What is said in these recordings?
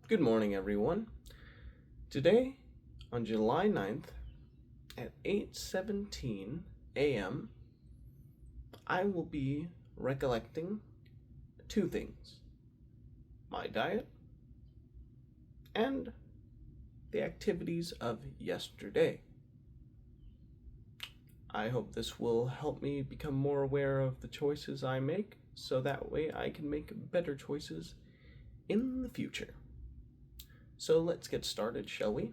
Good morning, everyone. Today, on July 9th, at 8:17 a.m., I will be recollecting two things: my diet and the activities of yesterday. I hope this will help me become more aware of the choices I make so that way I can make better choices in the future. So let's get started, shall we?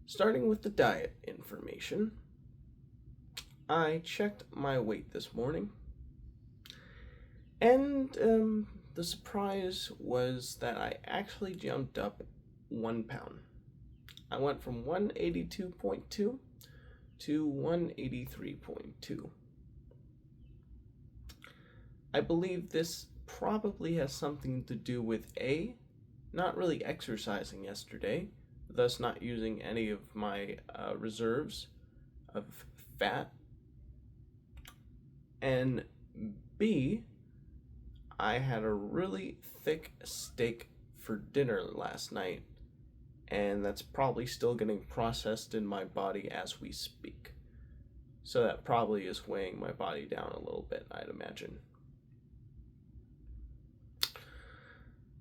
Starting with the diet information, I checked my weight this morning, and the surprise was that I actually jumped up 1 pound. I went from 182.2 to 183.2. I believe this probably has something to do with not really exercising yesterday, thus not using any of my reserves of fat, and B, I had a really thick steak for dinner last night, and that's probably still getting processed in my body as we speak. So that probably is weighing my body down a little bit, I'd imagine.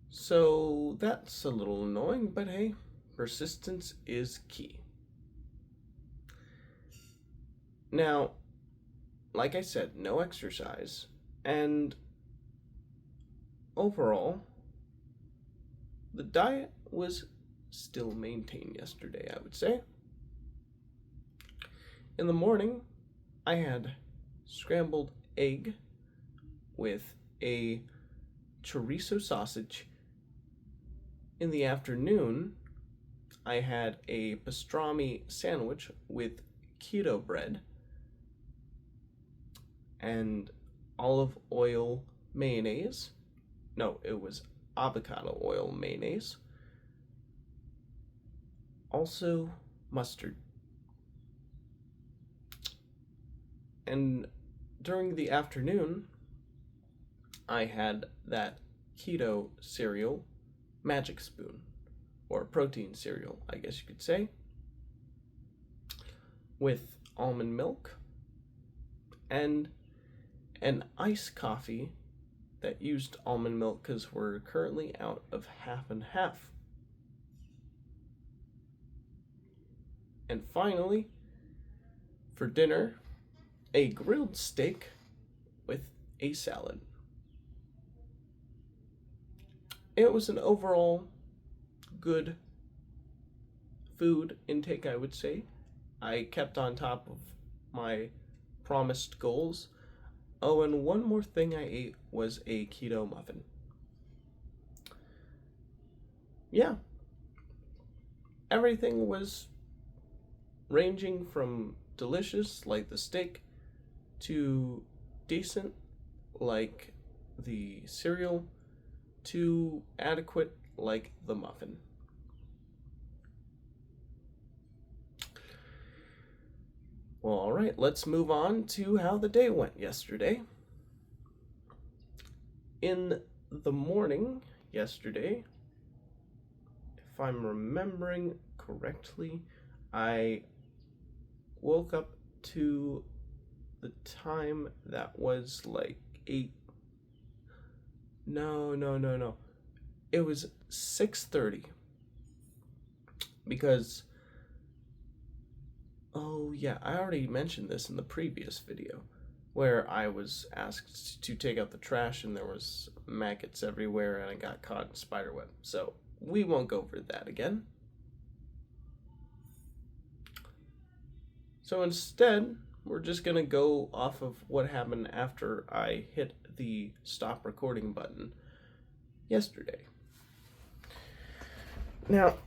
So that's a little annoying, but hey, persistence is key. Now, like I said, no exercise, and overall, the diet was still maintained yesterday, I would say. In the morning, I had scrambled egg with a chorizo sausage. In the afternoon, I had a pastrami sandwich with keto bread and olive oil mayonnaise. No, it was avocado oil mayonnaise. Also, mustard. And during the afternoon, I had that keto cereal, Magic Spoon, or protein cereal, I guess you could say, with almond milk and an iced coffee that used almond milk because we're currently out of half and half. And finally, for dinner, a grilled steak with a salad. It was an overall good food intake, I would say. I kept on top of my promised goals. Oh, and one more thing I ate was a keto muffin. Yeah, everything was ranging from delicious, like the steak, to decent, like the cereal, to adequate, like the muffin. Well, alright, let's move on to how the day went yesterday. In the morning yesterday, if I'm remembering correctly, I woke up to the time that was like 8. No. It was 6:30 because oh yeah, I already mentioned this in the previous video where I was asked to take out the trash and there was maggots everywhere and I got caught in spider web. So we won't go over that again. So instead, we're just gonna go off of what happened after I hit the stop recording button yesterday. Now,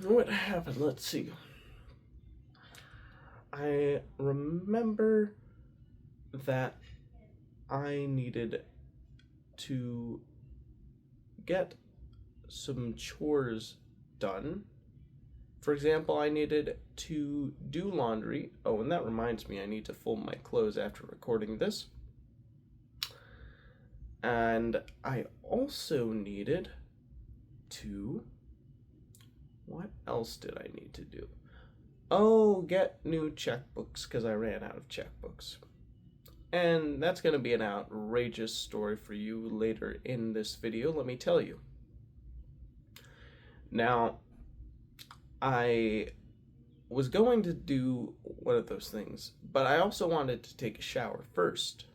what happened? Let's see. I remember that I needed to get some chores done. For example, I needed to do laundry. Oh, and that reminds me, I need to fold my clothes after recording this. And I also needed to, what else did I need to do? Oh, get new checkbooks because I ran out of checkbooks. And that's going to be an outrageous story for you later in this video, let me tell you. Now, I was going to do one of those things, but I also wanted to take a shower first.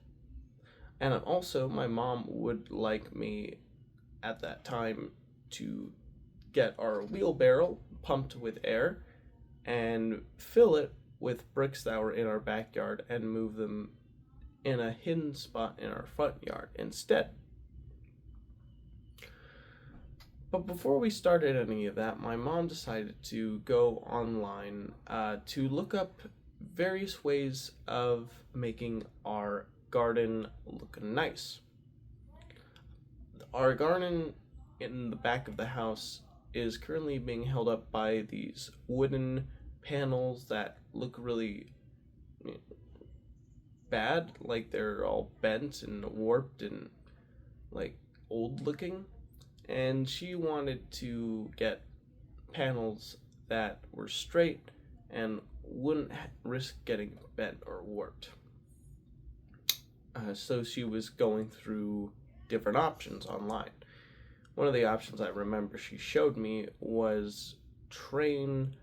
And also, my mom would like me at that time to get our wheelbarrow pumped with air and fill it with bricks that were in our backyard and move them in a hidden spot in our front yard instead. But before we started any of that, my mom decided to go online to look up various ways of making our garden look nice. Our garden in the back of the house is currently being held up by these wooden panels that look really bad, like they're all bent and warped and like old looking. And she wanted to get panels that were straight and wouldn't risk getting bent or warped. So she was going through different options online. One of the options I remember she showed me was train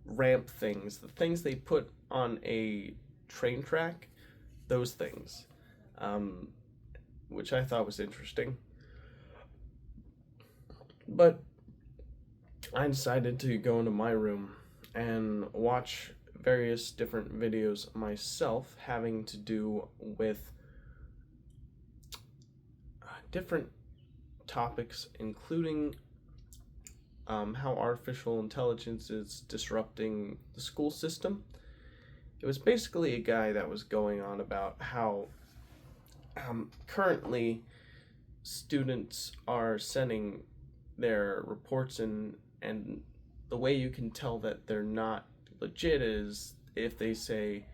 ramp things, the things they put on a train track, those things, which I thought was interesting. But I decided to go into my room and watch various different videos myself having to do with different topics, including how artificial intelligence is disrupting the school system. It was basically a guy that was going on about how currently students are sending their reports in, and the way you can tell that they're not legit is if they say,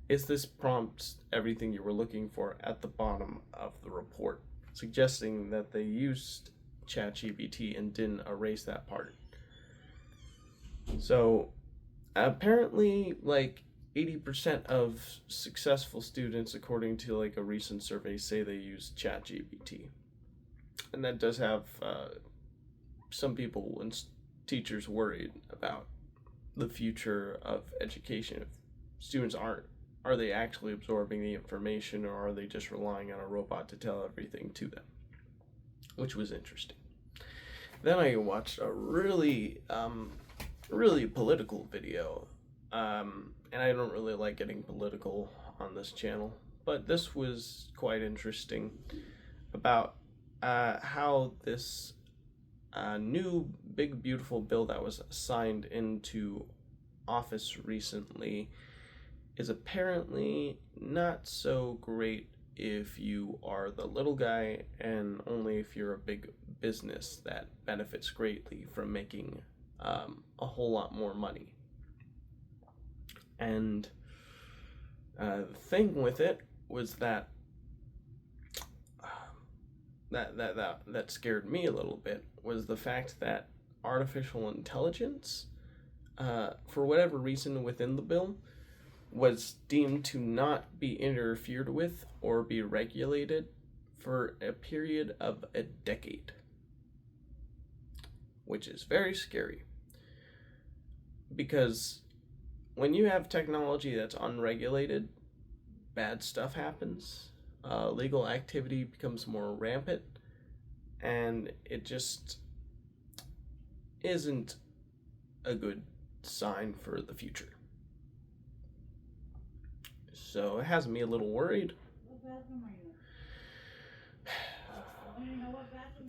"Is this prompt everything you were looking for?" at the bottom of the report, suggesting that they used ChatGPT and didn't erase that part. So apparently, like 80% of successful students, according to like a recent survey, say they use ChatGPT, and that does have some people and teachers worried about the future of education. If students are they actually absorbing the information, or are they just relying on a robot to tell everything to them? Which was interesting. Then I watched a really political video, and I don't really like getting political on this channel, but this was quite interesting about how this new big beautiful bill that was signed into office recently is apparently not so great if you are the little guy, and only if you're a big business that benefits greatly from making a whole lot more money. And the thing with it was that that scared me a little bit, was the fact that artificial intelligence, for whatever reason within the bill, was deemed to not be interfered with or be regulated for a period of a decade, which is very scary. Because when you have technology that's unregulated, bad stuff happens, legal activity becomes more rampant, and it just isn't a good sign for the future. So it has me a little worried.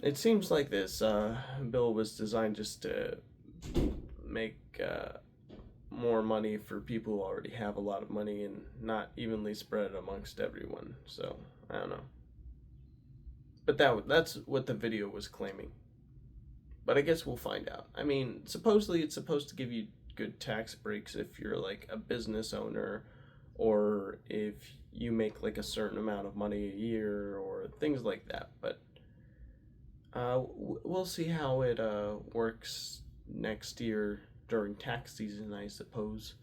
It seems like this bill was designed just to make more money for people who already have a lot of money and not evenly spread amongst everyone. So I don't know. But that's what the video was claiming. But I guess we'll find out. I mean, supposedly it's supposed to give you good tax breaks if you're like a business owner or if you make like a certain amount of money a year or things like that. But we'll see how it works next year during tax season, I suppose.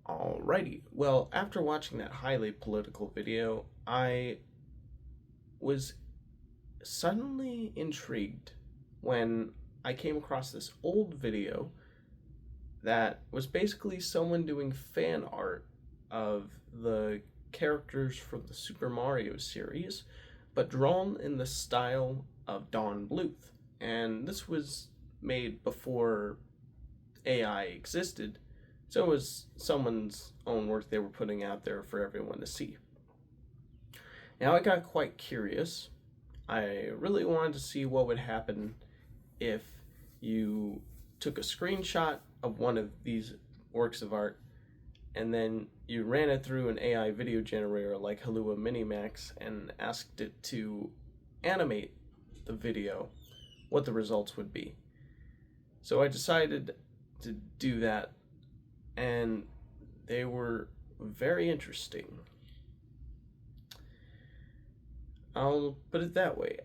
Alrighty. Well, after watching that highly political video, I was suddenly intrigued when I came across this old video that was basically someone doing fan art of the characters from the Super Mario series, but drawn in the style of Don Bluth. And this was made before AI existed, so it was someone's own work they were putting out there for everyone to see. Now I got quite curious. I really wanted to see what would happen if you took a screenshot of one of these works of art and then you ran it through an AI video generator like Halua Minimax and asked it to animate the video, what the results would be. So I decided to do that, and they were very interesting. I'll put it that way.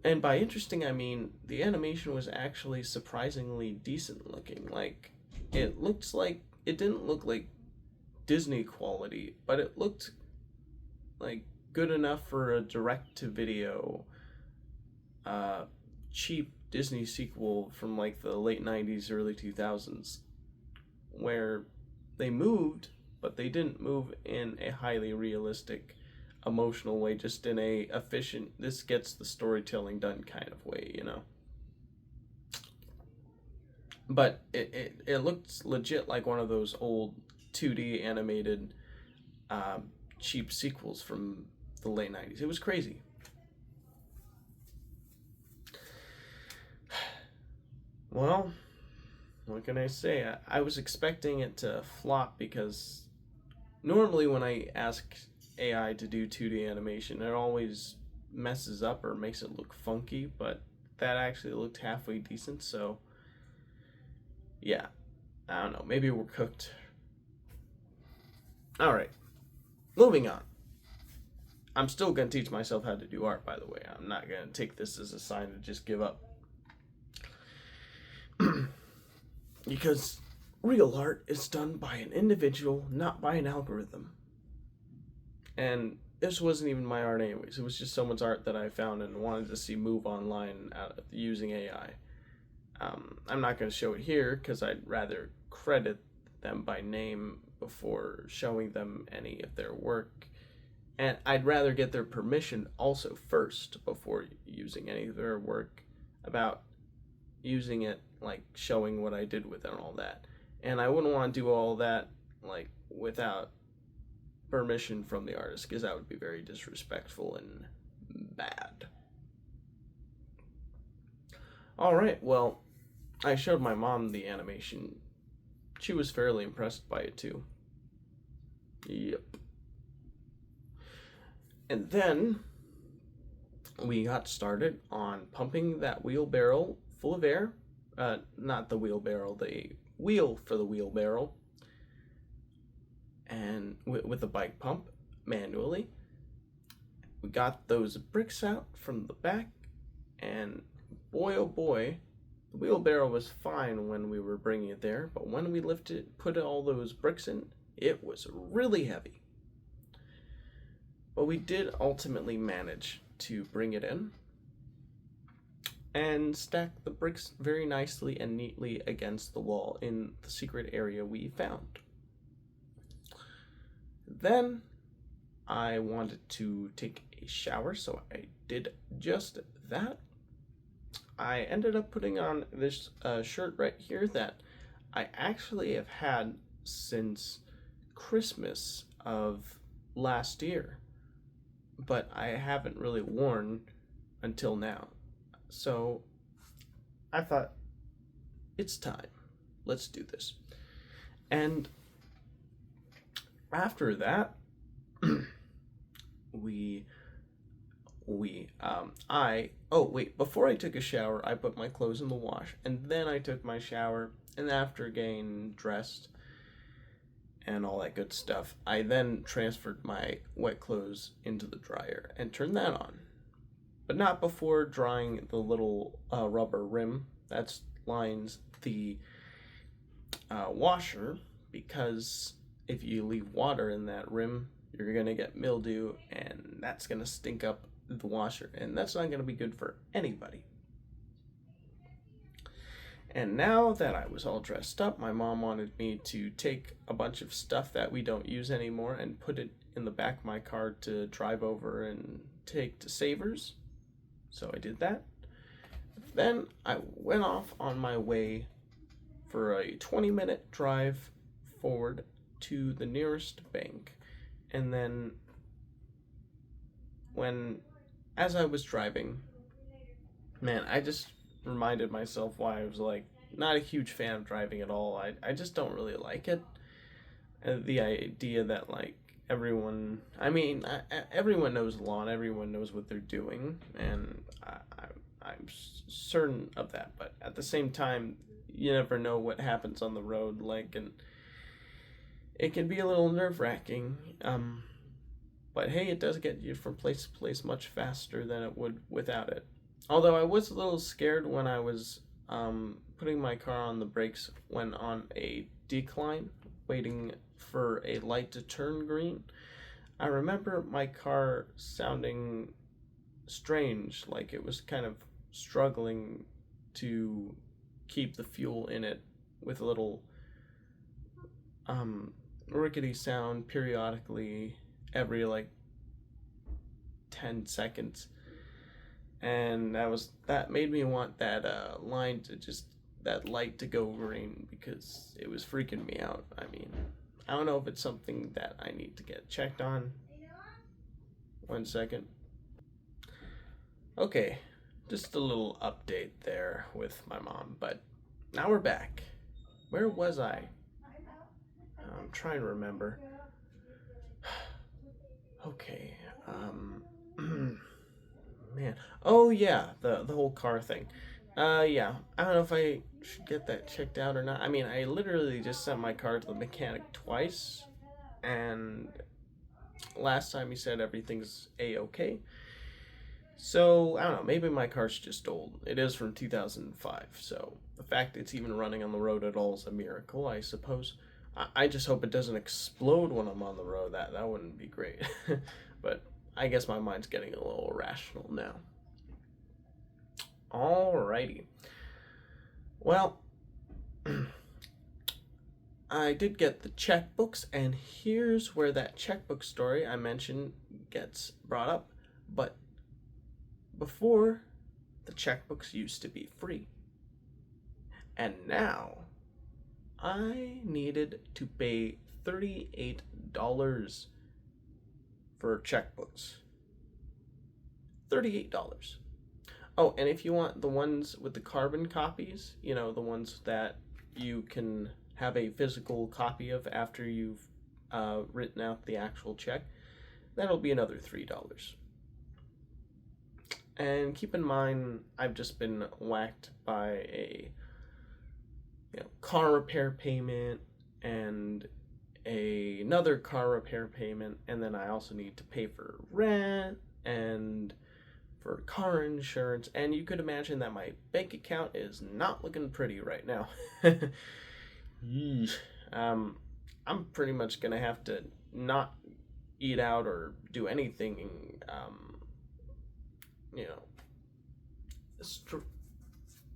And by interesting, I mean the animation was actually surprisingly decent looking. Like, it didn't look like Disney quality, but it looked like good enough for a direct to video, cheap Disney sequel from like the late 90s, early 2000s, where they moved, but they didn't move in a highly realistic, emotional way, just in a efficient, this gets the storytelling done kind of way, you know? But it looked legit like one of those old 2D animated cheap sequels from the late 90s. It was crazy. Well, what can I say? I was expecting it to flop because normally when I ask AI to do 2D animation, it always messes up or makes it look funky, but that actually looked halfway decent, so yeah, I don't know, maybe we're cooked. Alright, moving on. I'm still going to teach myself how to do art, by the way. I'm not going to take this as a sign to just give up. Because real art is done by an individual, not by an algorithm. And this wasn't even my art anyways. It was just someone's art that I found and wanted to see move online using AI. I'm not going to show it here because I'd rather credit them by name before showing them any of their work. And I'd rather get their permission also first before using any of their work about using it, like showing what I did with it and all that. And I wouldn't want to do all that like without permission from the artist, because that would be very disrespectful and bad. Alright, well, I showed my mom the animation. She was fairly impressed by it too. Yep. And then we got started on pumping that wheelbarrow full of air. Not the wheelbarrow, the wheel for the wheelbarrow. And with a bike pump manually. We got those bricks out from the back, and boy oh boy, the wheelbarrow was fine when we were bringing it there, but when we put all those bricks in, it was really heavy. But we did ultimately manage to bring it in and stack the bricks very nicely and neatly against the wall in the secret area we found. Then I wanted to take a shower, so I did just that. I ended up putting on this shirt right here that I actually have had since Christmas of last year, but I haven't really worn until now. So I thought, it's time. Let's do this. And after that, we before I took a shower, I put my clothes in the wash, and then I took my shower, and after getting dressed and all that good stuff, I then transferred my wet clothes into the dryer and turned that on. But not before drying the little rubber rim that lines the washer, because if you leave water in that rim, you're going to get mildew, and that's going to stink up the washer, and that's not going to be good for anybody. And now that I was all dressed up, my mom wanted me to take a bunch of stuff that we don't use anymore and put it in the back of my car to drive over and take to Savers. So I did that. Then I went off on my way for a 20-minute drive forward to the nearest bank. And then as I was driving, man, I just reminded myself why I was like not a huge fan of driving at all. I just don't really like it. The idea that like everyone knows the law and everyone knows what they're doing, and I'm certain of that. But at the same time, you never know what happens on the road, like, and it can be a little nerve-wracking. But hey, it does get you from place to place much faster than it would without it. Although I was a little scared when I was putting my car on the brakes when on a decline, waiting for a light to turn green. I remember my car sounding strange, like it was kind of struggling to keep the fuel in it with a little rickety sound periodically every like 10 seconds. And that made me want that that light to go green, because it was freaking me out. I mean, I don't know if it's something that I need to get checked on. 1 second. Okay, just a little update there with my mom, but now we're back. Where was I? I'm trying to remember. Okay, man. Oh yeah, the whole car thing. Yeah, I don't know if I should get that checked out or not. I mean, I literally just sent my car to the mechanic twice, and last time he said everything's a-okay. So, I don't know, maybe my car's just old. It is from 2005, so the fact it's even running on the road at all is a miracle, I suppose. I just hope it doesn't explode when I'm on the road. That wouldn't be great. But I guess my mind's getting a little irrational now. Alrighty. Well, I did get the checkbooks, and here's where that checkbook story I mentioned gets brought up. But before, the checkbooks used to be free. And now, I needed to pay $38 for checkbooks. $38. Oh, and if you want the ones with the carbon copies, the ones that you can have a physical copy of after you've written out the actual check, that'll be another $3. And keep in mind, I've just been whacked by a car repair payment and another car repair payment, and then I also need to pay for rent and for car insurance, and you could imagine that my bank account is not looking pretty right now. I'm pretty much gonna have to not eat out or do anything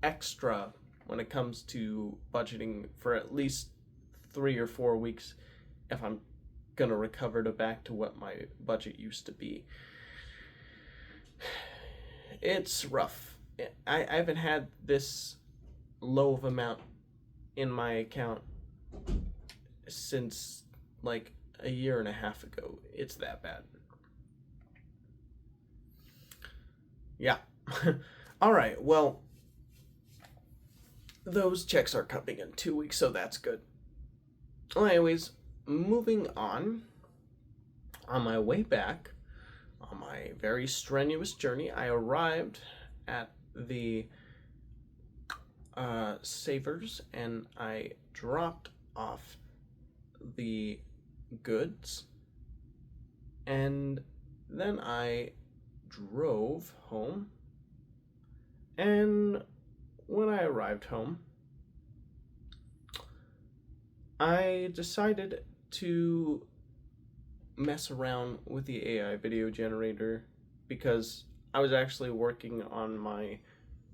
extra when it comes to budgeting for at least 3 or 4 weeks if I'm gonna recover back to what my budget used to be. It's rough. I haven't had this low of amount in my account since like a year and a half ago. It's that bad. Yeah. All right, well, those checks are coming in 2 weeks, so that's good. Well, anyways, moving on my way back, on my very strenuous journey, I arrived at the Savers and I dropped off the goods, and then I drove home. And when I arrived home, I decided to mess around with the AI video generator because I was actually working on my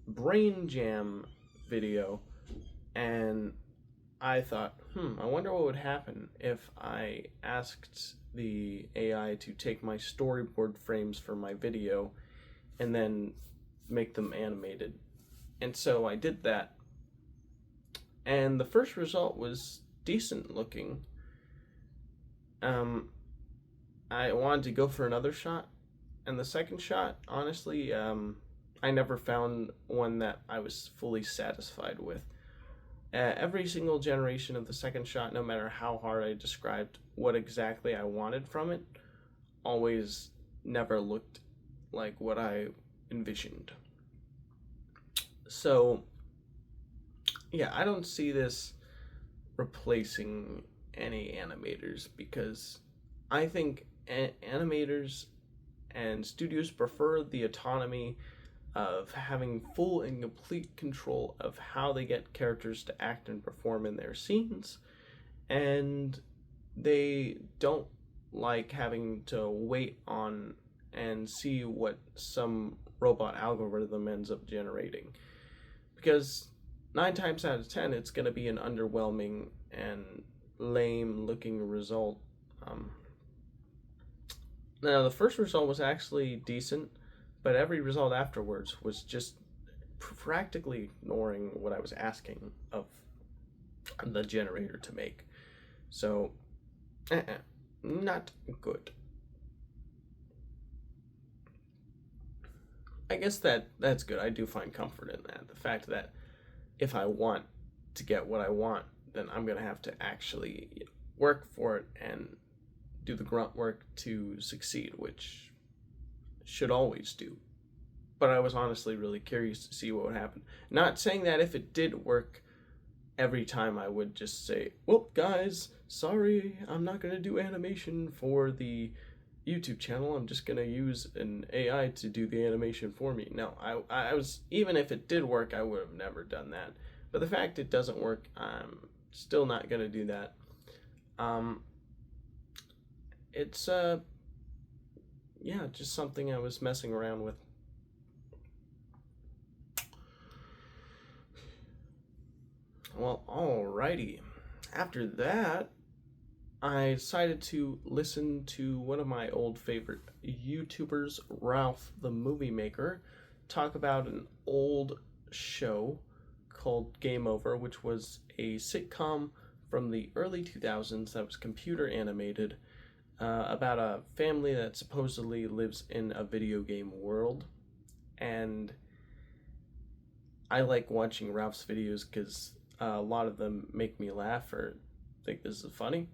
brain jam video, and I thought, I wonder what would happen if I asked the AI to take my storyboard frames for my video and then make them animated. And so I did that, and the first result was decent looking. I wanted to go for another shot, and the second shot, honestly, I never found one that I was fully satisfied with. Every single generation of the second shot, no matter how hard I described what exactly I wanted from it, always never looked like what I envisioned. So, yeah, I don't see this replacing any animators because I think animators and studios prefer the autonomy of having full and complete control of how they get characters to act and perform in their scenes, and they don't like having to wait on and see what some robot algorithm ends up generating, because 9 times out of 10 it's going to be an underwhelming and lame looking result. Now the first result was actually decent, but every result afterwards was just practically ignoring what I was asking of the generator to make. So, not good. I guess that's good. I do find comfort in that. The fact that if I want to get what I want, then I'm going to have to actually work for it and do the grunt work to succeed, which should always do. But I was honestly really curious to see what would happen. Not saying that if it did work every time I would just say, well, guys, sorry, I'm not going to do animation for the YouTube channel. I'm just going to use an AI to do the animation for me. No, I was, even if it did work, I would have never done that. But the fact it doesn't work, I'm still not going to do that. It's, yeah, just something I was messing around with. Well, alrighty. After that, I decided to listen to one of my old favorite YouTubers, Ralph the Movie Maker, talk about an old show called Game Over, which was a sitcom from the early 2000s that was computer animated, about a family that supposedly lives in a video game world. And I like watching Ralph's videos because a lot of them make me laugh or think this is funny,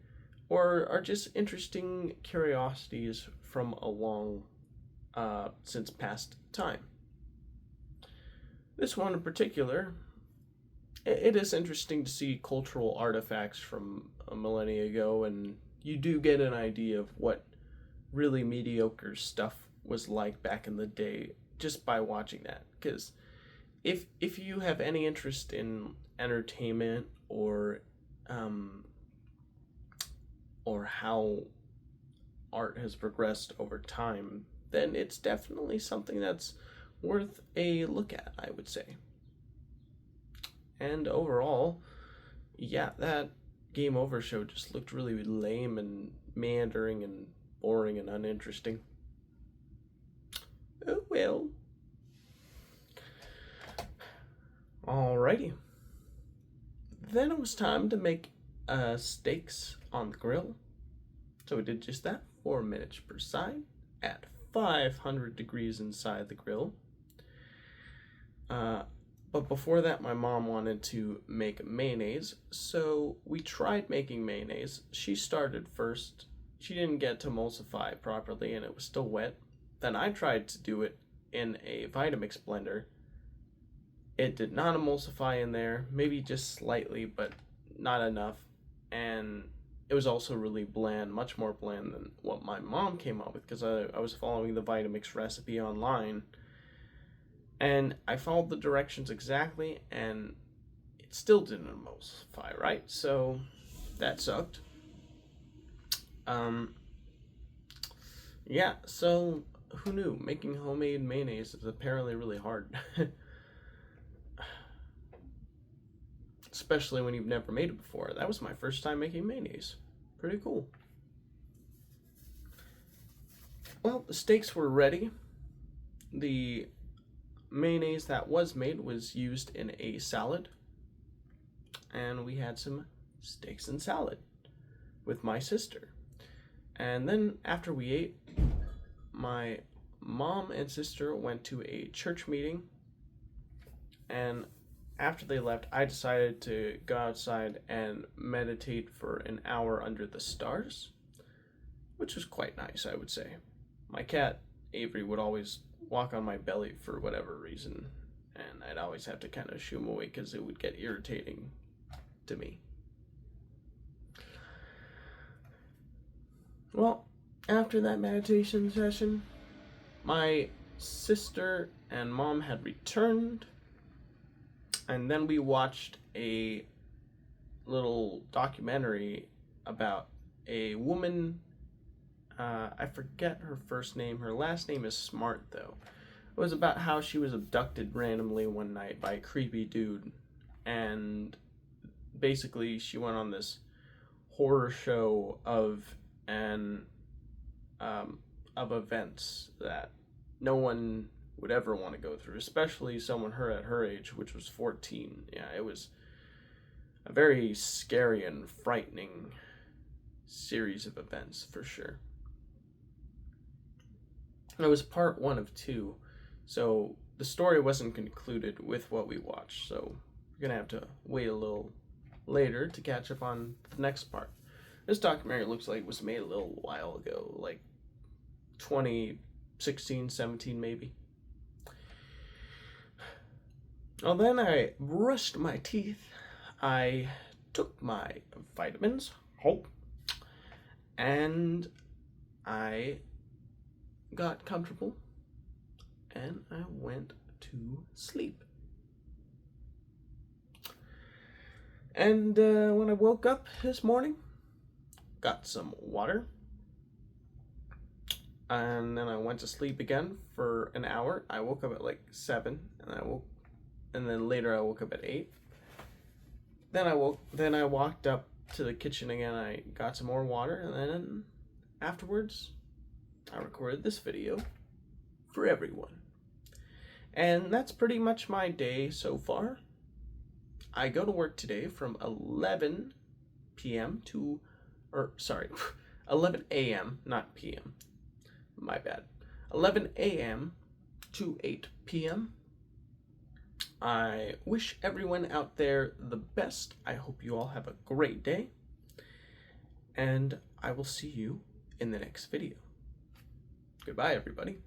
or are just interesting curiosities from a long since past time. This one in particular, it is interesting to see cultural artifacts from a millennia ago, and you do get an idea of what really mediocre stuff was like back in the day just by watching that. Because if you have any interest in entertainment or how art has progressed over time, then it's definitely something that's worth a look at, I would say. And overall, yeah, that Game Over show just looked really lame and meandering and boring and uninteresting. Oh well. Alrighty. Then it was time to make steaks on the grill. So we did just that, 4 minutes per side at 500 degrees inside the grill. But before that, my mom wanted to make mayonnaise, so we tried making mayonnaise. She started first. She didn't get to emulsify properly, and it was still wet. Then I tried to do it in a Vitamix blender. It did not emulsify in there, maybe just slightly, but not enough. And it was also really bland, much more bland than what my mom came up with, because I was following the Vitamix recipe online. And I followed the directions exactly, and it still didn't emulsify, right? So that sucked. Um, yeah, so who knew? Making homemade mayonnaise is apparently really hard. Especially when you've never made it before. That was my first time making mayonnaise. Pretty cool. Well, the steaks were ready. The mayonnaise that was made was used in a salad. And we had some steaks and salad with my sister. And then after we ate, my mom and sister went to a church meeting. And after they left, I decided to go outside and meditate for an hour under the stars, which was quite nice, I would say. My cat, Avery, would always walk on my belly for whatever reason, and I'd always have to kind of shoo him away because it would get irritating to me. Well, after that meditation session, my sister and mom had returned, and then we watched a little documentary about a woman. I forget her first name. Her last name is Smart, though. It was about how she was abducted randomly one night by a creepy dude. And basically, she went on this horror show of events that no one would ever want to go through, especially someone at her age, which was 14. Yeah, it was a very scary and frightening series of events, for sure. It was part 1 of 2, so the story wasn't concluded with what we watched, so we're gonna have to wait a little later to catch up on the next part. This documentary looks like it was made a little while ago, like 2016, 17 maybe. Well, then I brushed my teeth, I took my vitamins, and I got comfortable, and I went to sleep. And when I woke up this morning, got some water, and then I went to sleep again for an hour. I woke up at like 7, and then later I woke up at 8. Then I walked up to the kitchen again. I got some more water, and then afterwards, I recorded this video for everyone. And that's pretty much my day so far. I go to work today from 11 p.m. to, 11 a.m., not p.m. My bad. 11 a.m. to 8 p.m. I wish everyone out there the best. I hope you all have a great day. And I will see you in the next video. Goodbye, everybody.